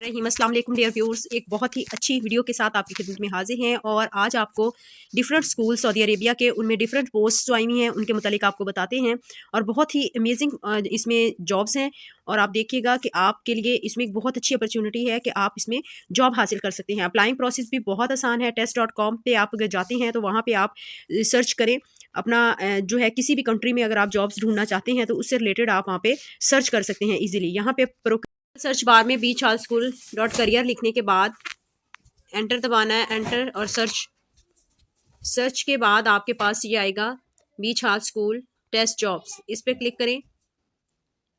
अस्सलाम वालेकुम dear viewers, एक बहुत ही अच्छी वीडियो के साथ आपकी खिदमत में हाजिर हैं। और आज आपको डिफरेंट स्कूल सऊदी अरेबिया के उनमें डिफरेंट पोस्ट जो आई हुई हैं उनके मुतालिक आपको बताते हैं। और बहुत ही अमेजिंग इसमें जॉब्स हैं। और आप देखिएगा कि आपके लिए इसमें एक बहुत अच्छी अपॉर्चुनिटी है कि आप इसमें जॉब हासिल कर सकते हैं। अप्लाइंग प्रोसेस भी बहुत आसान है। test.com पे आप अगर जाते हैं तो वहाँ पे आप सर्च करें अपना जो है किसी भी कंट्री में अगर आप जॉब्स ढूंढना चाहते हैं तो उससे रिलेटेड आप वहाँ पे सर्च कर सकते हैं इजीली। यहाँ पे सर्च बार में बीच हाल स्कूल डॉट करियर लिखने के बाद एंटर दबाना है। एंटर और सर्च के बाद आपके पास ये आएगा बीच हाल स्कूल टेस्ट जॉब्स। इस पर क्लिक करें,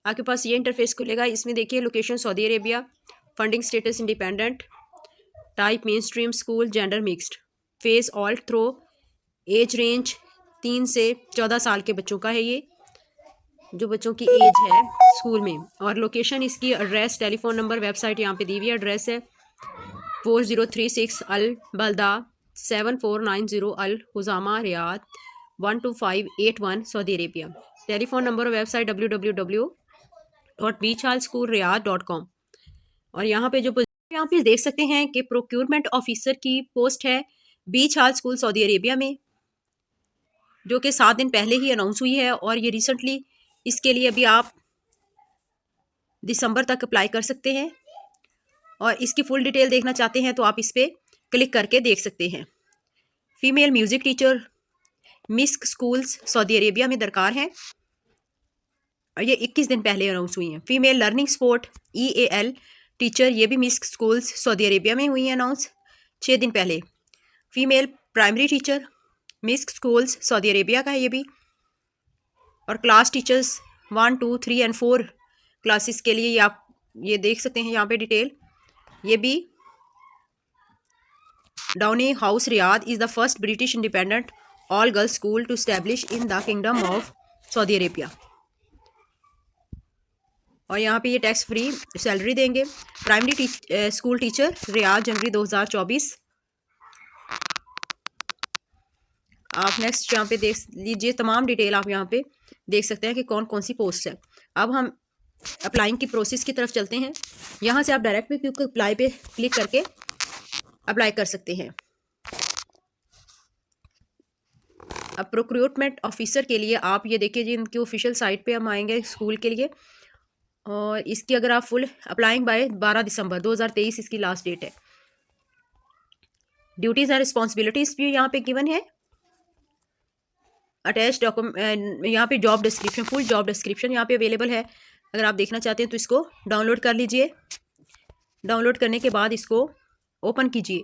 आपके पास ये इंटरफेस खुलेगा। इसमें देखिए location Saudi Arabia, funding status independent, type main stream school, gender mixed, phase all through, age range 3 से 14 साल के बच्चों का है, ये जो बच्चों की एज है स्कूल में। और लोकेशन इसकी, एड्रेस, टेलीफोन नंबर, वेबसाइट यहाँ पे दी हुई है। एड्रेस है 4036 Al Balda 7490 Al Hujama Riyadh 12581 Saudi Arabia. Telephone number और वेबसाइट www.beachhalschoolriyadh.com। और यहाँ पे यहाँ पे देख सकते हैं कि प्रोक्योरमेंट ऑफिसर की पोस्ट है बीच हाल स्कूल सऊदी अरेबिया में, जो कि 7 दिन पहले ही अनाउंस हुई है। और ये रिसेंटली इसके लिए अभी आप दिसंबर तक अप्लाई कर सकते हैं। और इसकी फुल डिटेल देखना चाहते हैं तो आप इस पर क्लिक करके देख सकते हैं। Female music teacher Misk schools Saudi Arabia में दरकार है, और ये 21 दिन पहले अनाउंस हुई हैं। Female learning sport EAL teacher, ये भी मिस्क स्कूल्स सऊदी अरेबिया में हुई हैं अनाउंस 6 दिन पहले। Female primary teacher Misk schools Saudi Arabia का है ये भी। और क्लास टीचर्स 1, 2, 3 और 4 क्लासेस के लिए आप ये देख सकते हैं यहाँ पे डिटेल। ये भी Downe House Riyadh is the first British independent all girls school to establish in the kingdom of Saudi Arabia. और यहाँ पे ये टैक्स फ्री सैलरी देंगे। Primary school teacher Riyadh January 2024। आप नेक्स्ट यहाँ पे देख लीजिए, तमाम डिटेल आप यहाँ पे देख सकते हैं कि कौन कौन सी पोस्ट है। अब हम अप्लाइंग की प्रोसेस की तरफ चलते हैं। यहाँ से आप डायरेक्ट भी क्विक अप्लाई पे क्लिक करके अप्लाई कर सकते हैं। अब प्रोक्योरमेंट ऑफिसर के लिए आप ये देखिए जी, इनकी ऑफिशियल साइट पे हम आएंगे स्कूल के लिए। और इसकी अगर आप फुल अप्लाइंग बाय 12 दिसंबर 2023 इसकी लास्ट डेट है। ड्यूटीज़ एंड रिस्पॉन्सिबिलिटीज़ भी यहाँ पे गिवन है। अटैच डॉक्यूमेंट, यहाँ पे job description, full job description यहाँ पे अवेलेबल है। अगर आप देखना चाहते हैं तो इसको डाउनलोड कर लीजिए। डाउनलोड करने के बाद इसको ओपन कीजिए।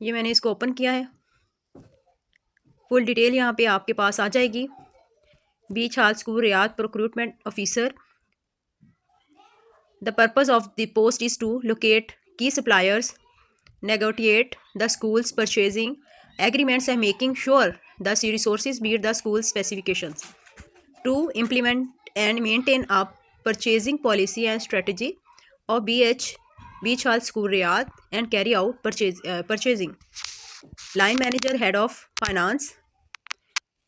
ये मैंने इसको ओपन किया है। फुल डिटेल यहाँ पे आपके पास आ जाएगी। Beach hall school Riyadh procurement officer. The purpose of the post is to locate key suppliers, negotiate the school's purchasing agreements and making sure the resources meet the school's specifications, to implement and maintain a purchasing policy and strategy of Beach Hall School Riyadh and carry out purchasing. Line manager, head of finance.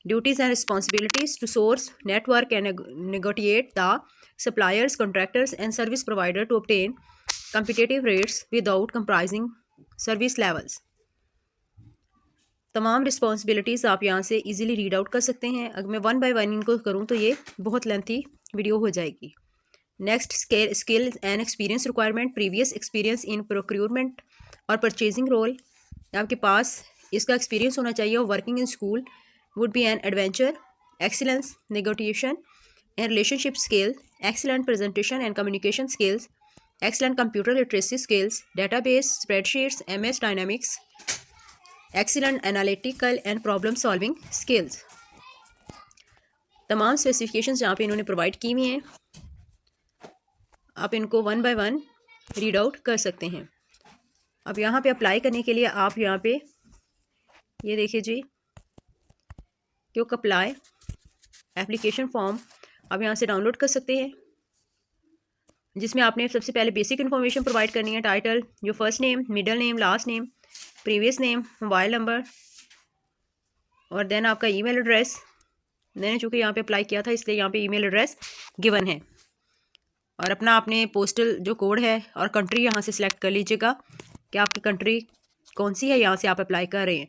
Duties and responsibilities to source, network and negotiate the suppliers, contractors and service provider to obtain competitive rates without compromising service levels. तमाम responsibilities आप यहाँ से easily read out कर सकते हैं। अगर मैं 1 bye 1 इनको करूँ तो ये बहुत लेंथी वीडियो हो जाएगी। Next, skill and experience requirement, previous experience in procurement or purchasing role. आपके पास इसका एक्सपीरियंस होना चाहिए। और working in school would be an adventure, excellence, negotiation and relationship skill, excellent presentation and communication skills, excellent computer literacy skills, database, spreadsheets, MS Dynamics, excellent analytical and problem solving skills। तमाम specifications यहाँ पे इन्होंने provide की हुई हैं। आप इनको 1 bye 1 read out कर सकते हैं। अब यहाँ पे अप्लाई करने के लिए आप यहाँ पे ये देखिए जी, क्योंकि अप्लाई एप्लीकेशन फॉर्म आप यहाँ से डाउनलोड कर सकते हैं, जिसमें आपने सबसे पहले बेसिक इन्फॉर्मेशन प्रोवाइड करनी है। Title, your first name, middle name, last name, previous name, mobile number, और देन आपका ईमेल एड्रेस। मैंने चूँकि यहाँ पे अप्लाई किया था इसलिए यहाँ पे ईमेल एड्रेस गिवन है। और अपना आपने पोस्टल जो कोड है और कंट्री यहाँ से सिलेक्ट कर लीजिएगा कि आपकी कंट्री कौन सी है, यहाँ से आप अप्लाई कर रहे हैं।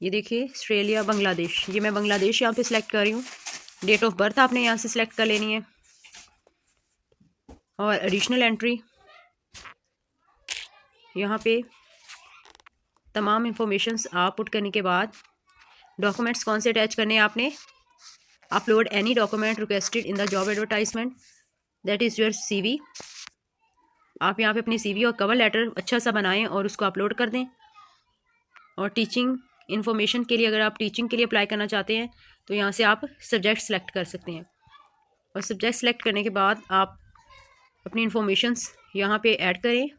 ये देखिए ऑस्ट्रेलिया, बांग्लादेश, ये मैं बांग्लादेश यहाँ पे सिलेक्ट कर रही हूँ। डेट ऑफ बर्थ आपने यहाँ से सिलेक्ट कर लेनी है और एडिशनल एंट्री यहाँ पे तमाम इंफॉर्मेशंस आप पुट करने के बाद डॉक्यूमेंट्स कौन से अटैच करने हैं आपने, upload any document requested in the job advertisement that is your CV। आप यहाँ पे अपनी CV और कवर लेटर अच्छा सा बनाएं और उसको अपलोड कर दें। और टीचिंग इन्फॉर्मेशन के लिए, अगर आप टीचिंग के लिए अप्लाई करना चाहते हैं तो यहाँ से आप सब्जेक्ट सेलेक्ट कर सकते हैं। और सब्जेक्ट सेलेक्ट करने के बाद आप अपनी इन्फॉर्मेशंस यहाँ पे ऐड करें।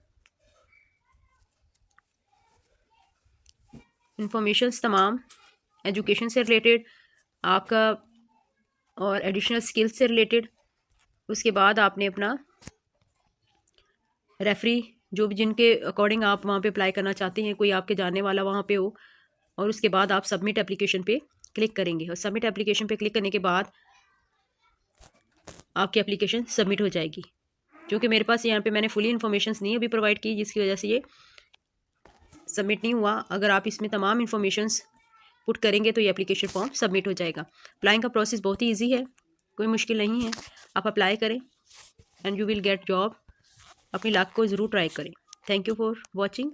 इन्फॉर्मेशंस तमाम एजुकेशन से रिलेटेड आपका और एडिशनल स्किल्स से रिलेटेड। उसके बाद आपने अपना रेफरी जो भी जिनके अकॉर्डिंग आप वहाँ पे अप्लाई करना चाहते हैं, कोई आपके जानने वाला वहाँ पे हो, और उसके बाद आप सबमिट एप्लीकेशन पे क्लिक करेंगे। और सबमिट एप्लीकेशन पे क्लिक करने के बाद आपकी एप्लीकेशन सबमिट हो जाएगी। क्योंकि मेरे पास यहाँ पे मैंने फुली इन्फॉर्मेशंस नहीं अभी प्रोवाइड की, जिसकी वजह से ये सबमिट नहीं हुआ। अगर आप इसमें तमाम इन्फॉर्मेशंस पुट करेंगे तो ये एप्लीकेशन फॉर्म सबमिट हो जाएगा। अप्लाइंग का प्रोसेस बहुत ही ईजी है, कोई मुश्किल नहीं है। आप अप्लाई करें and you will get job. अपनी लक को ज़रूर ट्राई करें। Thank you for watching.